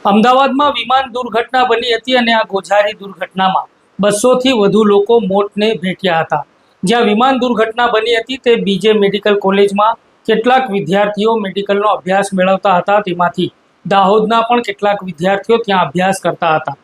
અમદાવાદમાં વિમાન દુર્ઘટના બની હતી અને આ ગોઝારી દુર્ઘટનામાં 200થી વધુ લોકો મોતને ભેટ્યા હતા। જ્યાં વિમાન દુર્ઘટના બની હતી તે બીજે મેડિકલ કોલેજમાં કેટલાક વિદ્યાર્થીઓ મેડિકલનો અભ્યાસ મેળવતા હતા। તેમાંથી દાહોદના પણ કેટલાક વિદ્યાર્થીઓ ત્યાં અભ્યાસ કરતા હતા।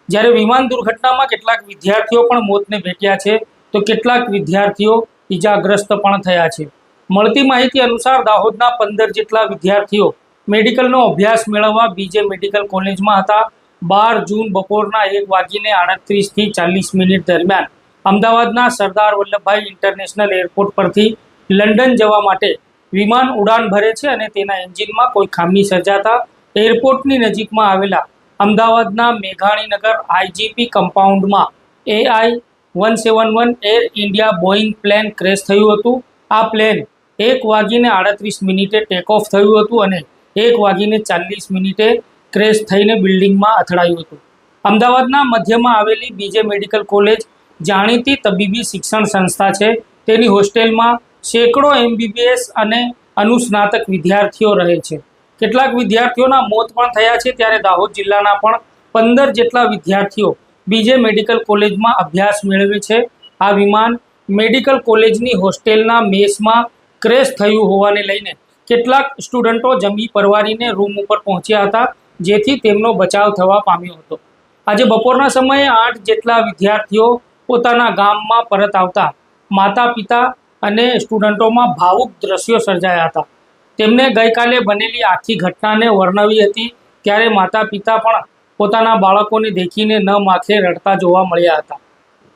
જ્યારે વિમાન દુર્ઘટનામાં કેટલાક વિદ્યાર્થીઓ પણ મોતને ભેટ્યા છે તો કેટલાક વિદ્યાર્થીઓ ઈજાગ્રસ્ત પણ થયા છે। મળતી માહિતી અનુસાર દાહોદના 15 જેટલા વિદ્યાર્થીઓ મેડિકલનો અભ્યાસ મેળવવા બીજે મેડિકલ કોલેજમાં હતા। 12 જૂન બપોરના 1:38થી 40 દરમિયાન અમદાવાદના સરદાર વલ્લભભાઈ ઇન્ટરનેશનલ એરપોર્ટ પરથી લંડન જવા માટે વિમાન ઉડાન ભરે છે અને તેના એન્જિનમાં કોઈ ખામી સર્જાતા એરપોર્ટની નજીકમાં આવેલા અમદાવાદના મેઘાણીનગર આઈજીપી કમ્પાઉન્ડમાં AI-171 Air India Boeing plane crash થયું હતું। આ પ્લેન 1:38 ટેક ઓફ થયું હતું અને 1:40 ક્રેશ થઈને બિલ્ડિંગમાં અથડાયું હતું। અમદાવાદના મધ્યમાં આવેલી બીજે મેડિકલ કોલેજ જાણીતી તબીબી શિક્ષણ સંસ્થા છે। તેની હોસ્ટેલમાં સેંકડો MBBS અને અનુસ્નાતક વિદ્યાર્થીઓ રહે છે। કેટલાક વિદ્યાર્થીઓના મોત પણ થયા છે। ત્યારે દાહોદ જિલ્લાના પણ 15 જેટલા વિદ્યાર્થીઓ બીજે મેડિકલ કોલેજમાં અભ્યાસ મેળવે છે। આ વિમાન મેડિકલ કોલેજની હોસ્ટેલના મેસમાં ક્રેશ થયું હોવાને લઈને કેટલાક સ્ટુડન્ટો જમી પરવારીને રૂમ ઉપર પહોંચ્યા હતા, જેથી તેમનો બચાવ થવા પામ્યો હતો। આજે બપોરના સમયે 8 જેટલા વિદ્યાર્થીઓ પોતાના ગામમાં પરત આવતા માતા પિતા અને સ્ટુડન્ટોમાં ભાવુક દ્રશ્યો સર્જાયા હતા। તેમને ગઈકાલે બનેલી આખી ઘટનાને વર્ણવી હતી। ત્યારે માતા પિતા પણ પોતાના બાળકોને દેખીને ન માખે રડતા જોવા મળ્યા હતા।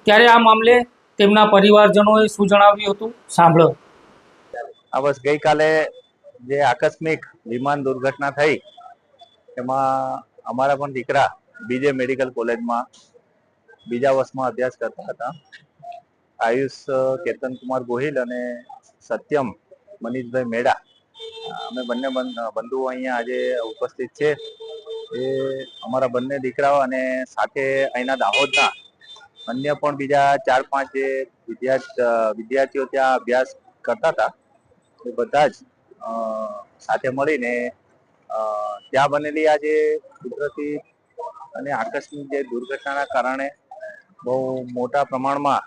ત્યારે આ મામલે તેમના પરિવારજનોએ શું જણાવ્યું હતું, સાંભળો। આ બસ ગઈકાલે જે આકસ્મિક વિમાન દુર્ઘટના થઈ એમાં અમારા પણ દીકરા બીજે મેડિકલ કોલેજમાં બીજા વર્ષમાં અભ્યાસ કરતા હતા। આયુષ કેતનકુમાર ગોહિલ અને સત્યમ મનીષભાઈ મેડા, અમે બંને બંધુઓ અહીંયા આજે ઉપસ્થિત છે। એ અમારા બંને દીકરાઓ અને સાથે અહીંના દાહોદના અન્ય પણ બીજા 4-5 જે વિદ્યાર્થીઓ ત્યાં અભ્યાસ કરતા હતા એ બધા જ સાથે મળીને ત્યાં બનેલી આ જે કુદરતી અને આકસ્મિક જે દુર્ઘટનાના કારણે બહુ મોટા પ્રમાણમાં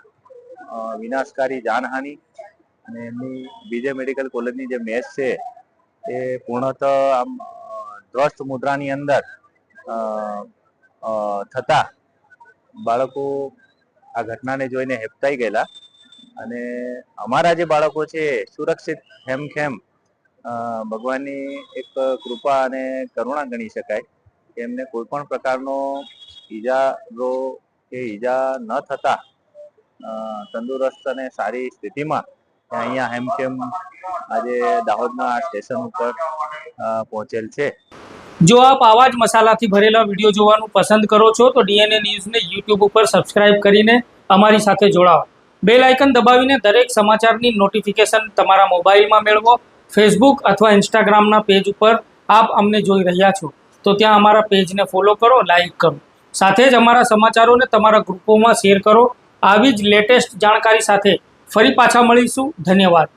વિનાશકારી જાનહાનિ અને એમની બીજે મેડિકલ કોલેજની જે મેચ છે એ પૂર્ણતઃ આમ ધ્વસ્ત મુદ્રાની અંદર થતા બાળકો આ ઘટનાને જોઈને હેબતાઈ ગયેલા અને અમારા જે બાળકો છે સુરક્ષિત હેમખેમ ભગવાનની એક કૃપા અને કરુણા ગણી શકાય કે એમને કોઈ પણ પ્રકારનો ઈજા ન થતા તંદુરસ્ત અને સારી સ્થિતિમાં અહીંયા હેમખેમ આજે દાહોદના સ્ટેશન ઉપર પહોંચેલ છે। જો આપ આવા જ મસાલાથી ભરેલા વિડીયો જોવાનું પસંદ કરો છો તો DNA ન્યૂઝને YouTube ઉપર સબસ્ક્રાઇબ કરીને અમારી સાથે જોડાઓ। બેલ આઇકન દબાવીને દરેક સમાચારની નોટિફિકેશન તમારા મોબાઈલમાં મેળવો। ફેસબુક અથવા ઇન્સ્ટાગ્રામના પેજ ઉપર આપ અમને જોઈ રહ્યા છો તો ત્યાં અમારા પેજને ફોલો કરો, લાઈક કરો। સાથે જ અમારા સમાચારોને તમારા ગ્રુપોમાં શેર કરો। આવી જ લેટેસ્ટ જાણકારી સાથે ફરી પાછા મળીશું। ધન્યવાદ।